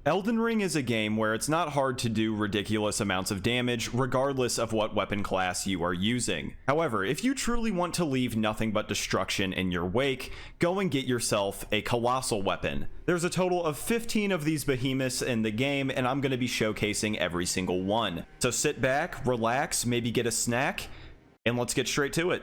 Elden Ring is a game where it's not hard to do ridiculous amounts of damage regardless of what weapon class you are using. However, if you truly want to leave nothing but destruction in your wake, go and get yourself a colossal weapon. There's a total of 15 of these behemoths in the game, and I'm going to be showcasing every single one. So sit back, relax, maybe get a snack, and let's get straight to it.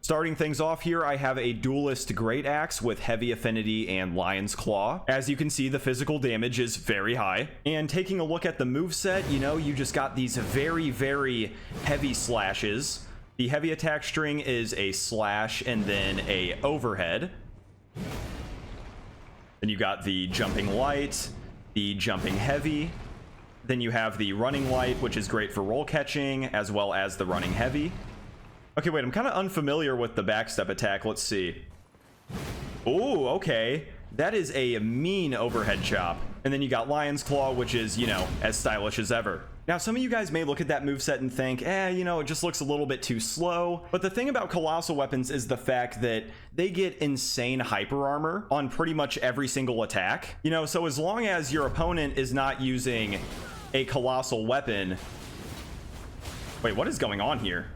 Starting things off here, I have a Duelist Greataxe with heavy affinity and Lion's Claw. As you can see, the physical damage is very high. And taking a look at the moveset, you just got these very, very heavy slashes. The heavy attack string is a slash and then a overhead. Then you got the jumping light, the jumping heavy. Then you have the running light, which is great for roll catching, as well as the running heavy. Okay, wait, I'm kind of unfamiliar with the backstep attack. Let's see. Oh, okay. That is a mean overhead chop. And then you got Lion's Claw, which is, as stylish as ever. Now, some of you guys may look at that moveset and think, it just looks a little bit too slow. But the thing about colossal weapons is the fact that they get insane hyper armor on pretty much every single attack. So as long as your opponent is not using a colossal weapon... Wait, what is going on here?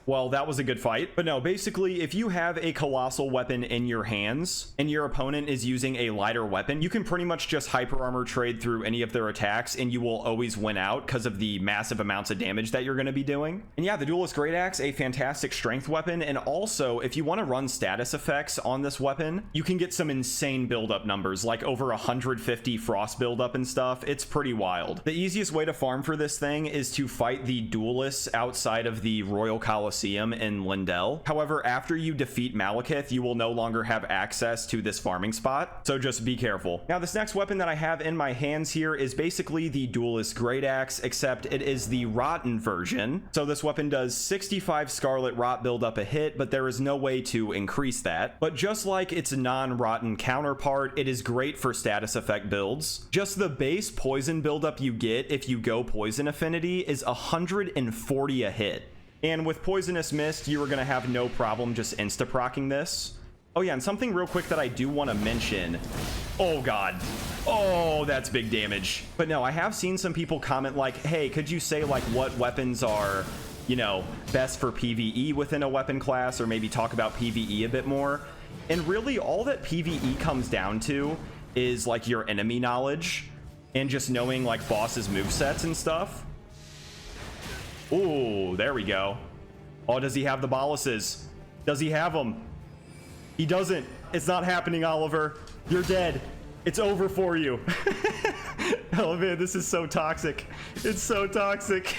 Well, that was a good fight. But no, basically, if you have a colossal weapon in your hands and your opponent is using a lighter weapon, you can pretty much just hyper armor trade through any of their attacks and you will always win out because of the massive amounts of damage that you're going to be doing. And yeah, the Duelist Greataxe, a fantastic strength weapon. And also, if you want to run status effects on this weapon, you can get some insane buildup numbers, like over 150 frost buildup and stuff. It's pretty wild. The easiest way to farm for this thing is to fight the duelists outside of the Royal Colosseum in Lindell. However, after you defeat Malekith, you will no longer have access to this farming spot, so just be careful. Now, this next weapon that I have in my hands here is basically the Duelist Greataxe, except it is the rotten version. So this weapon does 65 Scarlet Rot buildup a hit, but there is no way to increase that. But just like its non-rotten counterpart, it is great for status effect builds. Just the base poison buildup you get if you go poison affinity is 140 a hit. And with Poisonous Mist, you are going to have no problem just insta-procking this. Oh yeah, and something real quick that I do want to mention. Oh god. Oh, that's big damage. But no, I have seen some people comment like, hey, could you say like what weapons are, best for PvE within a weapon class, or maybe talk about PvE a bit more. And really all that PvE comes down to is like your enemy knowledge and just knowing like bosses' movesets and stuff. Oh, there we go. Oh, does he have the boluses? Does he have them? He doesn't. It's not happening, Oliver. You're dead. It's over for you. Oh man, this is so toxic. It's so toxic.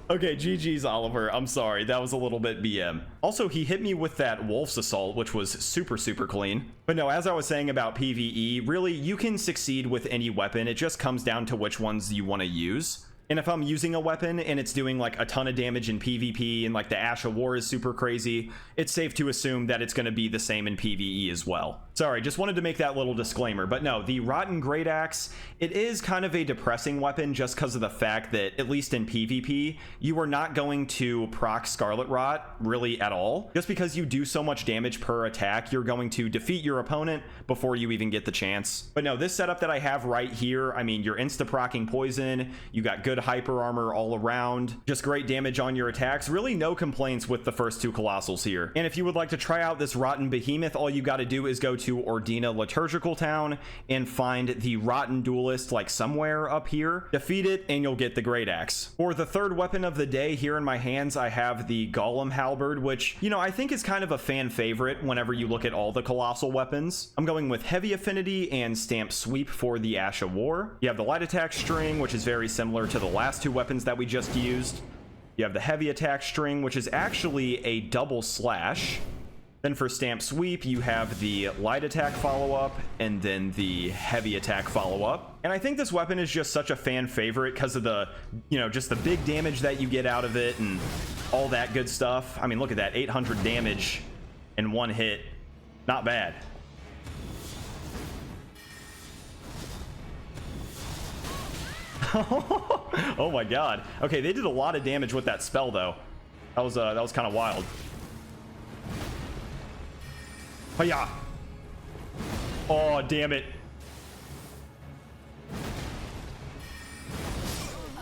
Okay, GG's, Oliver. I'm sorry. That was a little bit BM. Also, he hit me with that Wolf's Assault, which was super, super clean. But no, as I was saying about PvE, really, you can succeed with any weapon. It just comes down to which ones you want to use. And if I'm using a weapon and it's doing like a ton of damage in PvP and like the Ash of War is super crazy, it's safe to assume that it's going to be the same in PvE as well. Sorry, just wanted to make that little disclaimer. But no, the Rotten Greataxe, it is kind of a depressing weapon just because of the fact that, at least in PvP, you are not going to proc Scarlet Rot really at all. Just because you do so much damage per attack, you're going to defeat your opponent before you even get the chance. But no, this setup that I have right here, I mean, you're insta-procking poison, you got good hyper armor all around, just great damage on your attacks. Really no complaints with the first two Colossals here. And if you would like to try out this Rotten Behemoth, all you got to do is go to Ordina Liturgical Town and find the Rotten Duelist like somewhere up here, defeat it, and you'll get the Greataxe. For the third weapon of the day here in my hands, I have the Golem Halberd, which, I think is kind of a fan favorite whenever you look at all the Colossal weapons. I'm going with Heavy Affinity and Stamp Sweep for the Ash of War. You have the Light Attack String, which is very similar to the last two weapons that we just used. You have the Heavy Attack String, which is actually a double slash. Then for Stamp Sweep, you have the Light Attack follow-up and then the Heavy Attack follow-up. And I think this weapon is just such a fan favorite because of the, just the big damage that you get out of it and all that good stuff. I mean, look at that, 800 damage in one hit. Not bad. Oh my god. Okay, they did a lot of damage with that spell though. That was kind of wild. Hiya. Oh, damn it.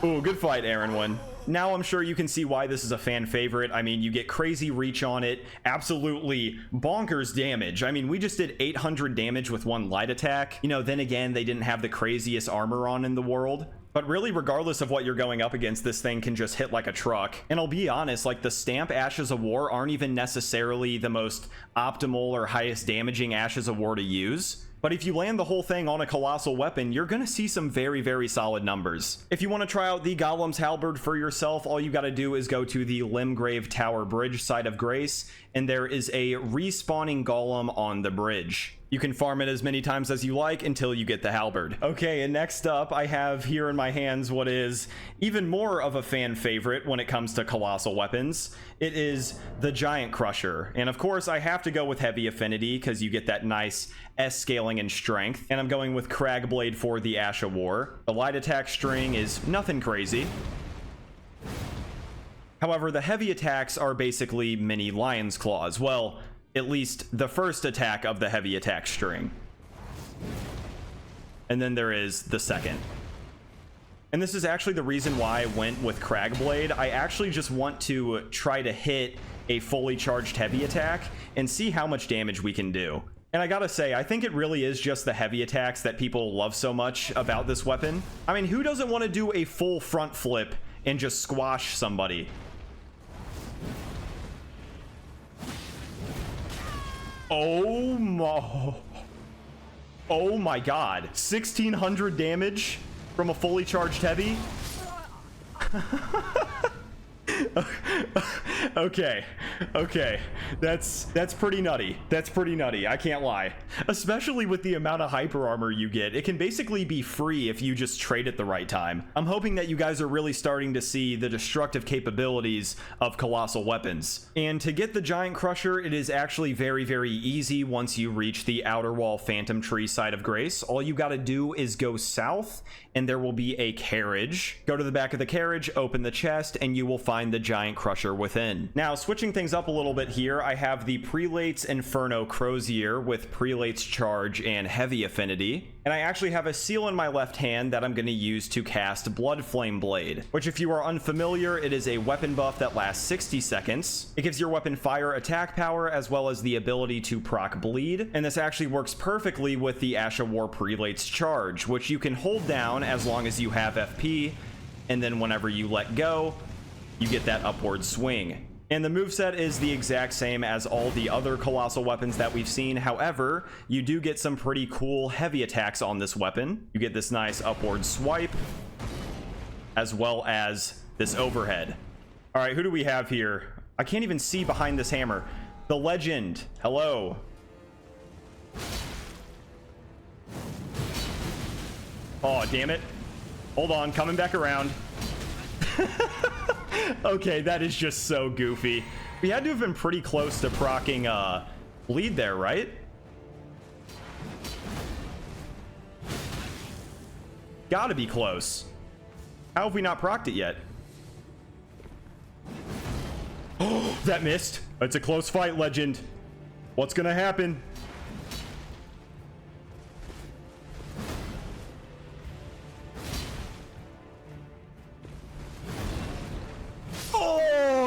Ooh, good fight, Aaron. Now I'm sure you can see why this is a fan favorite. I mean, you get crazy reach on it, absolutely bonkers damage. I mean, we just did 800 damage with one light attack. You know, then again, they didn't have the craziest armor on in the world. But really, regardless of what you're going up against, this thing can just hit like a truck. And I'll be honest, like the Stamp Ashes of War aren't even necessarily the most optimal or highest damaging Ashes of War to use. But if you land the whole thing on a colossal weapon, you're gonna see some very, very solid numbers. If you want to try out the Golem's Halberd for yourself, all you gotta do is go to the Limgrave Tower Bridge side of Grace, and there is a respawning golem on the bridge. You can farm it as many times as you like until you get the halberd. Okay, and next up, I have here in my hands what is even more of a fan favorite when it comes to colossal weapons. It is the Giant Crusher. And of course, I have to go with heavy affinity because you get that nice S scaling in strength. And I'm going with Cragblade for the Ash of War. The light attack string is nothing crazy. However, the heavy attacks are basically mini Lion's Claws. Well, at least the first attack of the heavy attack string. And then there is the second. And this is actually the reason why I went with Cragblade. I actually just want to try to hit a fully charged heavy attack and see how much damage we can do. And I gotta say, I think it really is just the heavy attacks that people love so much about this weapon. I mean, who doesn't want to do a full front flip and just squash somebody? Oh my god. 1600 damage from a fully charged heavy? Okay. That's pretty nutty. I can't lie. Especially with the amount of hyper armor you get. It can basically be free if you just trade at the right time. I'm hoping that you guys are really starting to see the destructive capabilities of colossal weapons. And to get the Giant Crusher, it is actually very, very easy once you reach the Outer Wall Phantom Tree side of Grace. All you gotta do is go south and there will be a carriage. Go to the back of the carriage, open the chest, and you will find the Giant Crusher within. Now, switching things up a little bit here, I have the Prelate's Inferno Crozier with Prelate's Charge and Heavy Affinity. And I actually have a seal in my left hand that I'm going to use to cast Blood Flame Blade, which, if you are unfamiliar, it is a weapon buff that lasts 60 seconds. It gives your weapon fire attack power as well as the ability to proc bleed, and this actually works perfectly with the Ash of War Prelate's Charge, which you can hold down as long as you have FP, and then whenever you let go, you get that upward swing. And the moveset is the exact same as all the other colossal weapons that we've seen. However, you do get some pretty cool heavy attacks on this weapon. You get this nice upward swipe, as well as this overhead. All right, who do we have here? I can't even see behind this hammer. The Legend. Hello. Oh, damn it. Hold on, coming back around. Okay, that is just so goofy. We had to have been pretty close to proccing bleed there, right? Gotta be close. How have we not procced it yet? Oh, that missed. It's a close fight, Legend. What's gonna happen?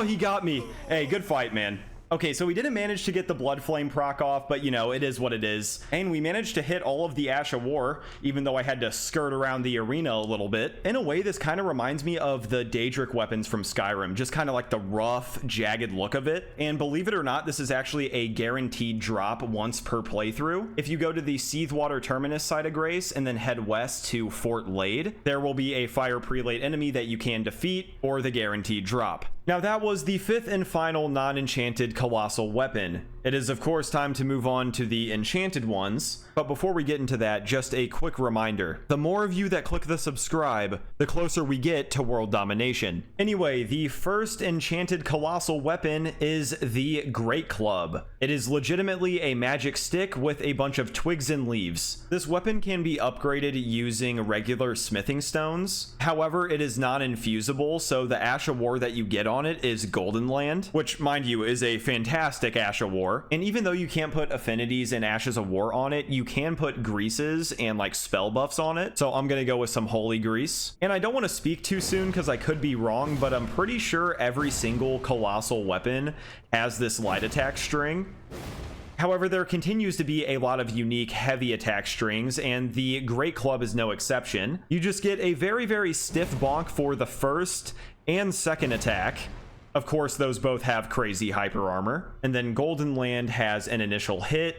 He got me. Hey, good fight, man. Okay, so we didn't manage to get the Blood Flame proc off, but you know, it is what it is. And we managed to hit all of the Ash of War, even though I had to skirt around the arena a little bit. In a way, this kind of reminds me of the Daedric weapons from Skyrim, just kind of like the rough, jagged look of it. And believe it or not, this is actually a guaranteed drop once per playthrough. If you go to the Seethwater Terminus side of Grace and then head west to Fort Lade, there will be a Fire Prelate enemy that you can defeat, or the guaranteed drop. Now that was the fifth and final non-enchanted colossal weapon. It is of course time to move on to the enchanted ones, but before we get into that, just a quick reminder. The more of you that click the subscribe, the closer we get to world domination. Anyway, the first enchanted colossal weapon is the Greatclaw. It is legitimately a magic stick with a bunch of twigs and leaves. This weapon can be upgraded using regular smithing stones. However, it is non-infusible, so the Ash of War that you get on it is Golden Land, which, mind you, is a fantastic Ash of War. War. And even though you can't put Affinities and Ashes of War on it, you can put Greases and like spell buffs on it. So I'm gonna go with some Holy Grease. And I don't want to speak too soon because I could be wrong, but I'm pretty sure every single colossal weapon has this light attack string. However, there continues to be a lot of unique heavy attack strings, and the Great Club is no exception. You just get a very, very stiff bonk for the first and second attack. Of course, those both have crazy hyper armor. And then Golden Land has an initial hit,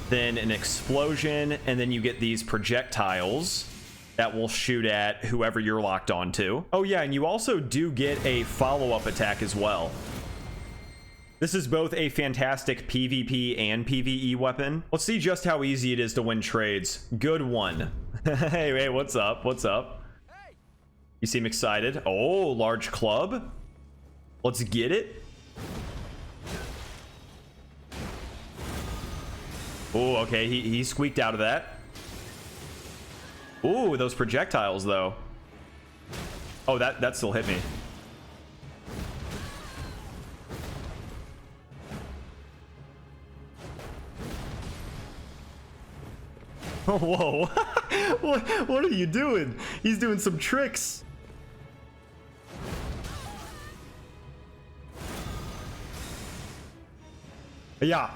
then an explosion, and then you get these projectiles that will shoot at whoever you're locked onto. Oh yeah, and you also do get a follow-up attack as well. This is both a fantastic PvP and PvE weapon. Let's see just how easy it is to win trades. Good one. Hey, what's up? What's up? You seem excited. Oh, large club. Let's get it. Oh, okay. He squeaked out of that. Ooh, those projectiles, though. Oh, that still hit me. Oh, whoa. What are you doing? He's doing some tricks. Yeah.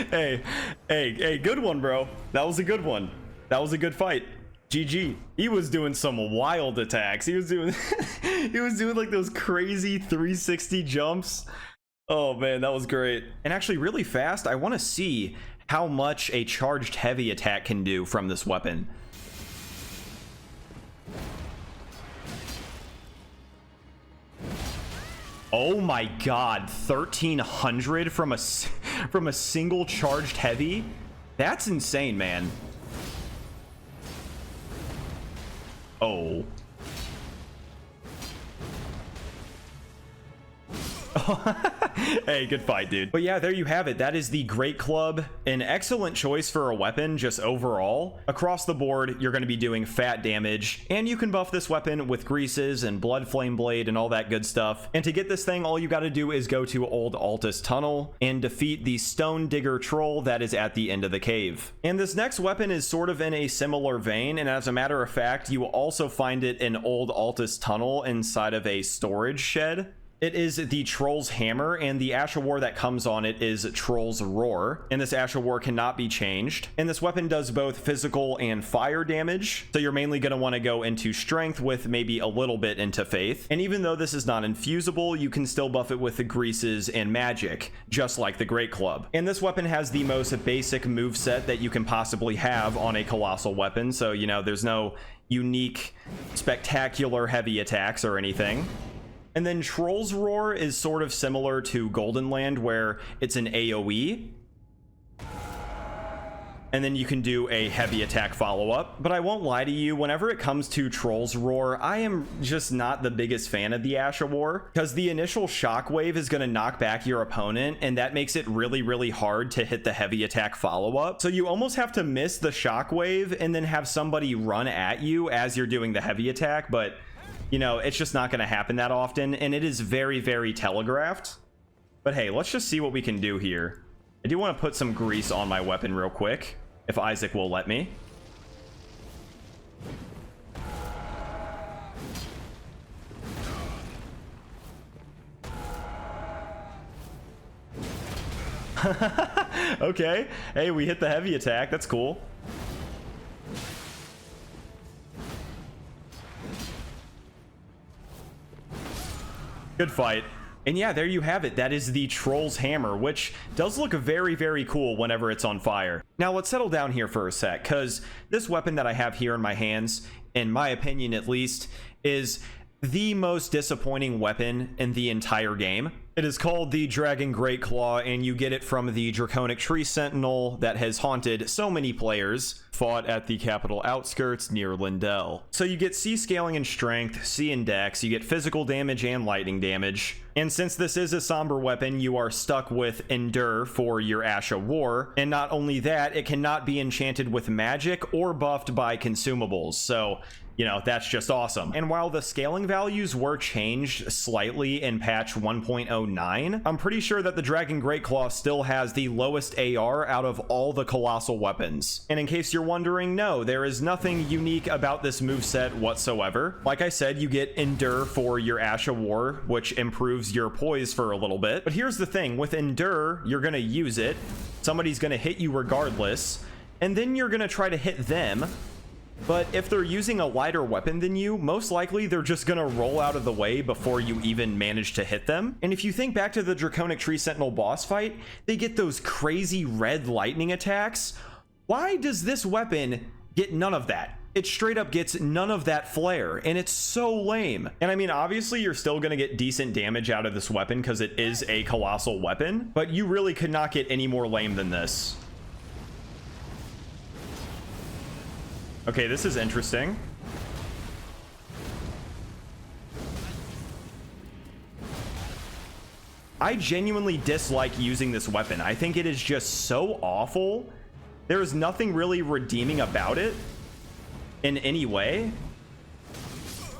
Hey, good one, bro. That was a good one. That was a good fight. GG. He was doing some wild attacks. He was doing like those crazy 360 jumps. Oh man, that was great. And actually really fast, I want to see how much a charged heavy attack can do from this weapon. Oh my god, 1300 from a single charged heavy? That's insane, man. Oh. Hey, good fight, dude. But yeah, there you have it. That is the Great Club. An excellent choice for a weapon, just overall. Across the board, you're going to be doing fat damage, and you can buff this weapon with Greases and Blood Flame Blade and all that good stuff. And to get this thing, all you got to do is go to Old Altus Tunnel and defeat the Stone Digger Troll that is at the end of the cave. And this next weapon is sort of in a similar vein, and as a matter of fact, you will also find it in Old Altus Tunnel inside of a storage shed. It is the Troll's Hammer, and the Ash of War that comes on it is Troll's Roar. And this Ash of War cannot be changed. And this weapon does both physical and fire damage. So you're mainly going to want to go into Strength with maybe a little bit into Faith. And even though this is not infusible, you can still buff it with the Greases and Magic, just like the Great Club. And this weapon has the most basic moveset that you can possibly have on a colossal weapon. So, you know, there's no unique, spectacular heavy attacks or anything. And then Troll's Roar is sort of similar to Golden Land, where it's an AoE. And then you can do a heavy attack follow-up. But I won't lie to you, whenever it comes to Troll's Roar, I am just not the biggest fan of the Ash of War, because the initial shockwave is going to knock back your opponent, and that makes it really, really hard to hit the heavy attack follow-up. So you almost have to miss the shockwave and then have somebody run at you as you're doing the heavy attack, but you know, it's just not going to happen that often, and it is very, very telegraphed. But hey, let's just see what we can do here. I do want to put some grease on my weapon real quick, if Isaac will let me. Okay, hey, we hit the heavy attack. That's cool. Good fight. And yeah, there you have it. That is the Troll's Hammer, which does look very, very cool whenever it's on fire. Now let's settle down here for a sec, because this weapon that I have here in my hands, in my opinion at least, is the most disappointing weapon in the entire game. It is called the Dragon Greatclaw, and you get it from the Draconic Tree Sentinel that has haunted so many players, fought at the capital outskirts near Lindell. So you get C scaling and strength, C and dex, you get physical damage and lightning damage. And since this is a somber weapon, you are stuck with Endure for your Ash of War. And not only that, it cannot be enchanted with magic or buffed by consumables. So, you know, that's just awesome. And while the scaling values were changed slightly in patch 1.09, I'm pretty sure that the Dragon Greatclaw still has the lowest AR out of all the colossal weapons. And in case you're wondering, no, there is nothing unique about this moveset whatsoever. Like I said, you get Endure for your Ash of War, which improves your poise for a little bit. But here's the thing, with Endure, you're gonna use it, somebody's gonna hit you regardless, and then you're gonna try to hit them. But if they're using a lighter weapon than you, most likely they're just gonna roll out of the way before you even manage to hit them. And if you think back to the Draconic Tree Sentinel boss fight, they get those crazy red lightning attacks. Why does this weapon get none of that? It straight up gets none of that flare, and it's so lame. And I mean, obviously you're still gonna get decent damage out of this weapon because it is a colossal weapon, but you really could not get any more lame than this. Okay, this is interesting. I genuinely dislike using this weapon. I think it is just so awful. There is nothing really redeeming about it in any way.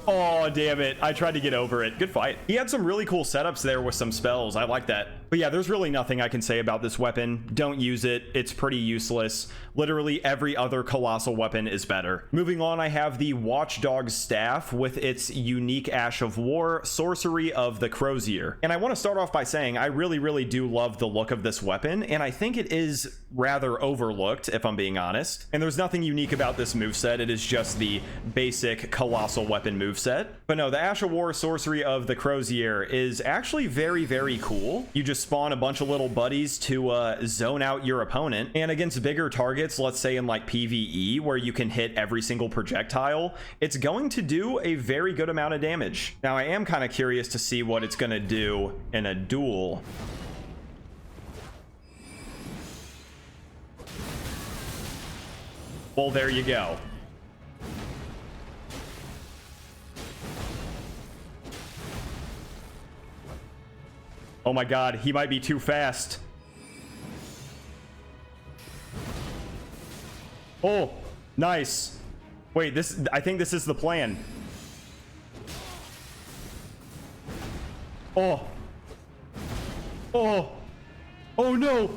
Oh, damn it. I tried to get over it. Good fight. He had some really cool setups there with some spells. I like that. But yeah, there's really nothing I can say about this weapon. Don't use it. It's pretty useless. Literally every other colossal weapon is better. Moving on, I have the Watchdog staff with its unique Ash of War, sorcery of the Crozier. And I want to start off by saying I really do love the look of this weapon, and I think it is rather overlooked, if I'm being honest. And there's nothing unique about this moveset. It is just the basic colossal weapon moveset. But no, the Ash of War, sorcery of the Crozier is actually very cool. You just spawn a bunch of little buddies to zone out your opponent, and against bigger targets, let's say in like PvE where you can hit every single projectile, it's going to do a very good amount of damage. Now I am kind of curious to see what it's going to do in a duel. Well, there you go. Oh my god, he might be too fast. Oh, nice. Wait, I think this is the plan. Oh. Oh. Oh no.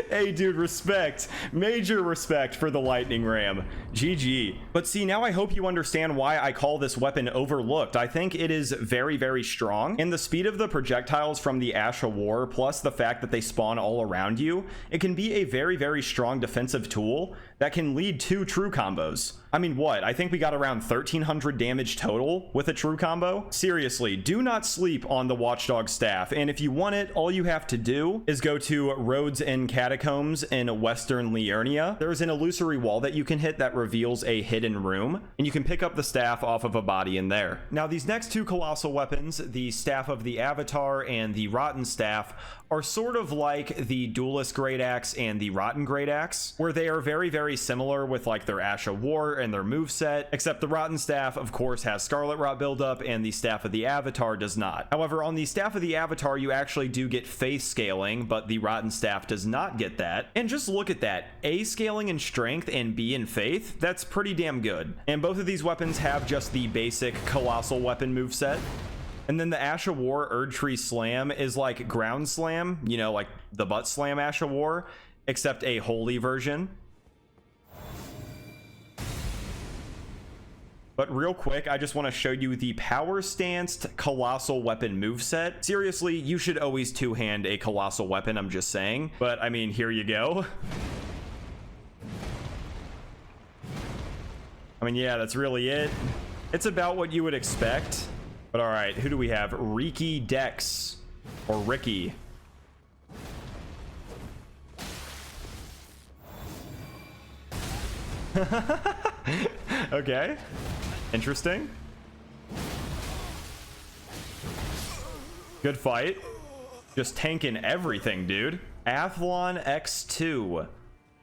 Hey dude, respect. Major respect for the lightning ram. GG. But see, now I hope you understand why I call this weapon overlooked. I think it is very strong, and the speed of the projectiles from the Ash of War, plus the fact that they spawn all around you, it can be a very strong defensive tool that can lead to true combos. I mean, what? I think we got around 1300 damage total with a true combo. Seriously, do not sleep on the Watchdog staff, and if you want it, all you have to do is go to Roads and Catacombs in Western Liurnia. There's an illusory wall that you can hit that reveals a hidden room, and you can pick up the staff off of a body in there. Now, these next two colossal weapons, the Staff of the Avatar and the Rotten Staff, are sort of like the Duelist Greataxe and the Rotten Greataxe, where they are very similar with like their Ash of War and their moveset, except the Rotten Staff, of course, has Scarlet Rot buildup, and the Staff of the Avatar does not. However, on the Staff of the Avatar, you actually do get Faith scaling, but the Rotten Staff does not get that. And just look at that. A scaling in Strength and B in Faith, that's pretty damn good. And both of these weapons have just the basic colossal weapon moveset. And then the Ash of War Erdtree Slam is like Ground Slam, you know, like the Butt Slam Ash of War, except a holy version. But real quick, I just want to show you the Power Stanced Colossal Weapon moveset. Seriously, you should always two-hand a Colossal Weapon, I'm just saying. But, I mean, here you go. I mean, yeah, that's really it. It's about what you would expect. But all right, who do we have? Riki Dex, or Ricky. Okay, interesting. Good fight. Just tanking everything, dude. Athlon X2.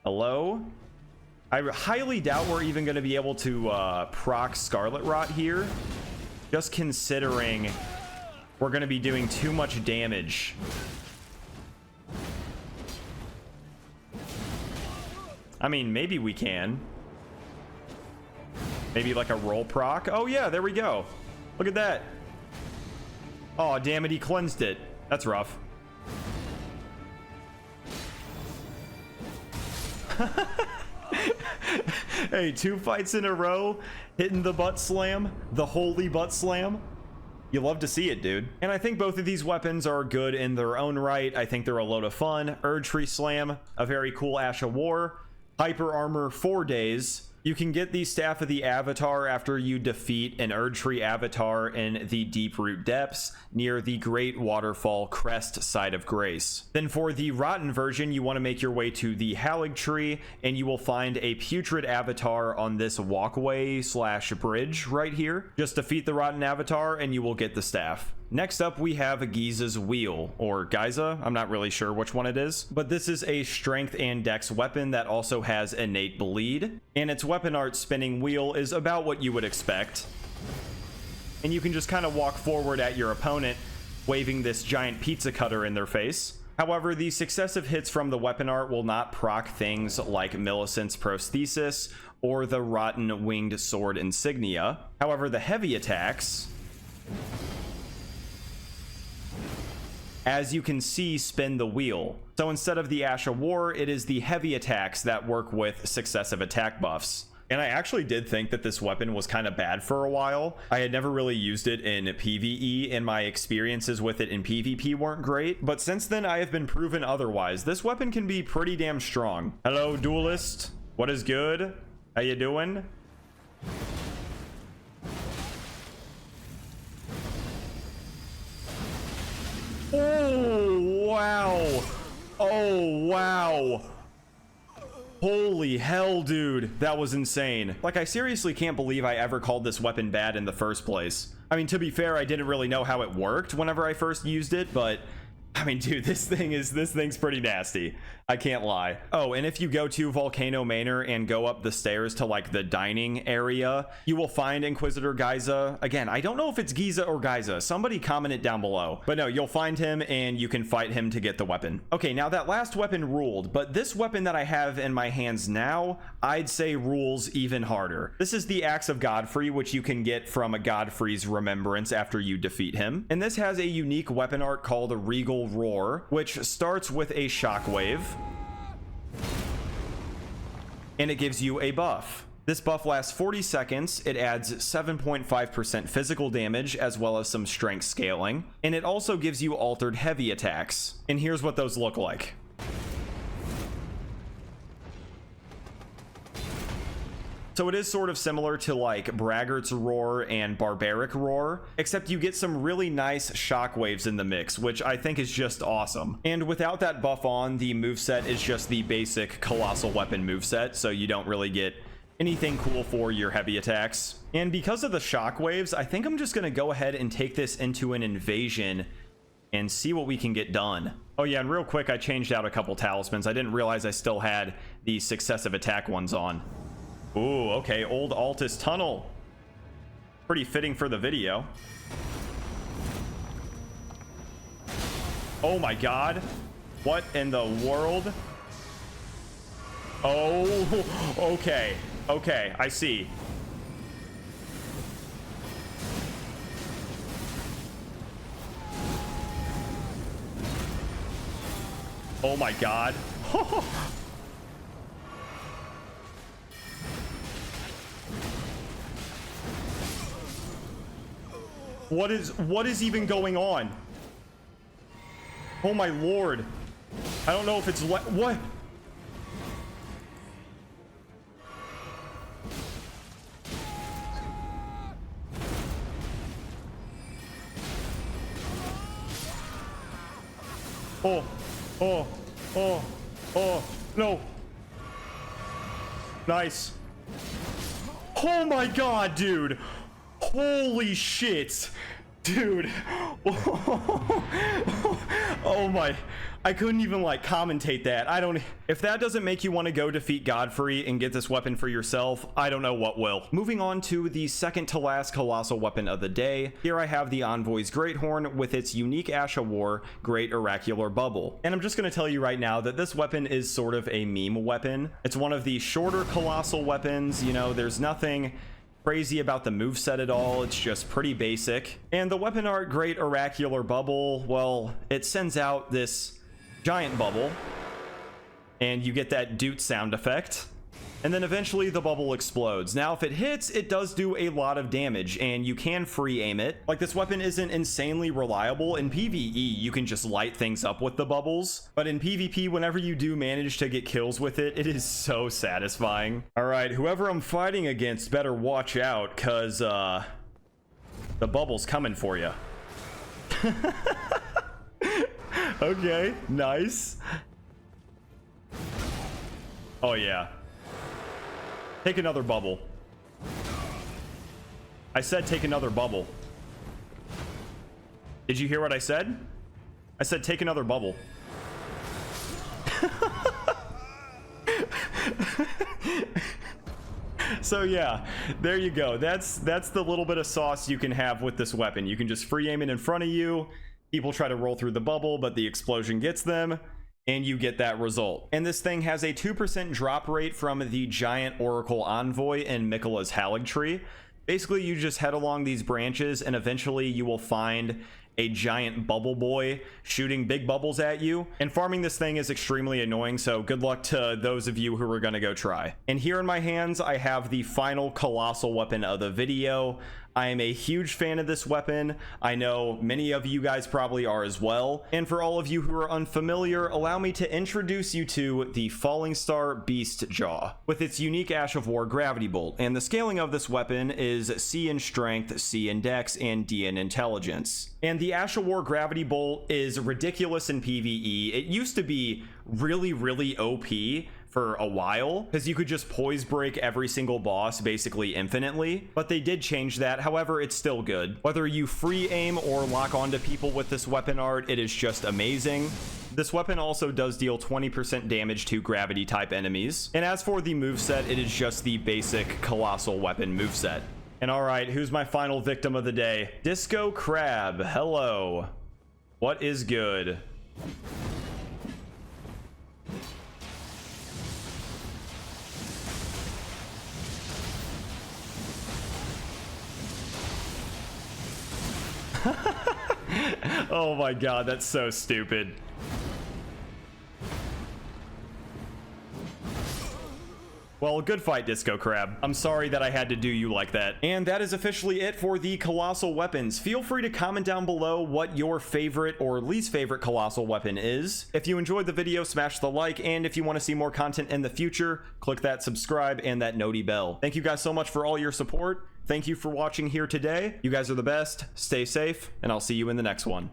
Hello? I highly doubt we're even going to be able to proc Scarlet Rot here. Just considering we're going to be doing too much damage. I mean, maybe we can. Maybe like a roll proc. Oh yeah, there we go. Look at that. Oh, damn it, he cleansed it. That's rough. Hey, 2 fights in a row, hitting the butt slam, the holy butt slam. You love to see it, dude. And I think both of these weapons are good in their own right. I think they're a load of fun. Erdtree Slam, a very cool Ash of War. Hyper Armor 4 days. You can get the Staff of the Avatar after you defeat an Erdtree Avatar in the Deep Root Depths near the Great Waterfall Crest side of Grace. Then for the Rotten version, you want to make your way to the Halig Tree, and you will find a Putrid Avatar on this walkway / bridge right here. Just defeat the Rotten Avatar and you will get the staff. Next up, we have Ghiza's Wheel, or Ghiza. I'm not really sure which one it is, but this is a strength and dex weapon that also has innate bleed, and its weapon art spinning wheel is about what you would expect. And you can just kind of walk forward at your opponent, waving this giant pizza cutter in their face. However, the successive hits from the weapon art will not proc things like Millicent's Prosthesis or the Rotten Winged Sword Insignia. However, the heavy attacks, as you can see, spin the wheel. So instead of the Ash of War, it is the heavy attacks that work with successive attack buffs. And I actually did think that this weapon was kind of bad for a while. I had never really used it in PvE, and my experiences with it in PvP weren't great. But since then, I have been proven otherwise. This weapon can be pretty damn strong. Hello, Duelist. What is good? How you doing? Oh, wow. Oh, wow. Holy hell, dude. That was insane. Like, I seriously can't believe I ever called this weapon bad in the first place. I mean, to be fair, I didn't really know how it worked whenever I first used it, but I mean, dude, this thing's pretty nasty. I can't lie. Oh, and if you go to Volcano Manor and go up the stairs to like the dining area, you will find Inquisitor Ghiza. Again, I don't know if it's Ghiza or Ghiza. Somebody comment it down below. But no, you'll find him and you can fight him to get the weapon. Okay, now that last weapon ruled, but this weapon that I have in my hands now, I'd say rules even harder. This is the Axe of Godfrey, which you can get from a Godfrey's Remembrance after you defeat him. And this has a unique weapon art called a Regal Roar, which starts with a shockwave, and it gives you a buff. This buff lasts 40 seconds. It adds 7.5% physical damage as well as some strength scaling, and it also gives you altered heavy attacks. And here's what those look like. So it is sort of similar to like Braggart's Roar and Barbaric Roar, except you get some really nice shockwaves in the mix, which I think is just awesome. And without that buff on, the moveset is just the basic Colossal Weapon moveset, so you don't really get anything cool for your heavy attacks. And because of the shockwaves, I think I'm just gonna go ahead and take this into an invasion and see what we can get done. Oh yeah, and real quick, I changed out a couple talismans. I didn't realize I still had the successive attack ones on. Ooh, okay, Old Altus Tunnel. Pretty fitting for the video. Oh my god. What in the world? Oh, okay. Okay, I see. Oh my god. What is even going on? Oh my lord. I don't know if it's what? Oh, no. Nice. Oh my god, dude. Holy shit, dude. Oh my, I couldn't even like commentate that. I don't, if that doesn't make you want to go defeat Godfrey and get this weapon for yourself, I don't know what will. Moving on to the second to last colossal weapon of the day. Here I have the Envoy's Greathorn with its unique Ash of War Great Oracular Bubble. And I'm just going to tell you right now that this weapon is sort of a meme weapon. It's one of the shorter colossal weapons. You know, there's nothing crazy about the moveset at all. It's just pretty basic. And the weapon art Great Oracular Bubble, well, it sends out this giant bubble and you get that doot sound effect, and then eventually the bubble explodes. Now if it hits, it does do a lot of damage and you can free aim it. Like, this weapon isn't insanely reliable. In PvE you can just light things up with the bubbles, but in PvP, whenever you do manage to get kills with it, it is so satisfying. All right, whoever I'm fighting against better watch out, cuz the bubble's coming for you. Okay, nice. Oh yeah, take another bubble. I said take another bubble. Did you hear what I said? I said take another bubble. So yeah, there you go. That's the little bit of sauce you can have with this weapon. You can just free aim it in front of you. People try to roll through the bubble, but the explosion gets them, and you get that result. And this thing has a 2% drop rate from the giant Oracle Envoy and Miquella's Haligtree. Basically, you just head along these branches, and eventually you will find a giant bubble boy shooting big bubbles at you. And farming this thing is extremely annoying, so good luck to those of you who are gonna go try. And here in my hands, I have the final colossal weapon of the video. I am a huge fan of this weapon. I know many of you guys probably are as well. And for all of you who are unfamiliar, allow me to introduce you to the Fallingstar Beast Jaw with its unique Ash of War Gravity Bolt. And the scaling of this weapon is C in Strength, C in Dex, and D in Intelligence. And the Ash of War Gravity Bolt is ridiculous in PvE. It used to be really OP for a while, because you could just poise break every single boss basically infinitely, but they did change that. However, it's still good. Whether you free aim or lock onto people with this weapon art, it is just amazing. This weapon also does deal 20% damage to gravity type enemies. And as for the moveset, it is just the basic colossal weapon moveset. And all right, who's my final victim of the day? Disco Crab, hello. What is good? Oh my god, that's so stupid. Well, good fight, Disco Crab. I'm sorry that I had to do you like that. And that is officially it for the colossal weapons. Feel free to comment down below what your favorite or least favorite colossal weapon is. If you enjoyed the video, smash the like, and if you want to see more content in the future, click that subscribe and that noti bell. Thank you guys so much for all your support. Thank you for watching here today. You guys are the best. Stay safe, and I'll see you in the next one.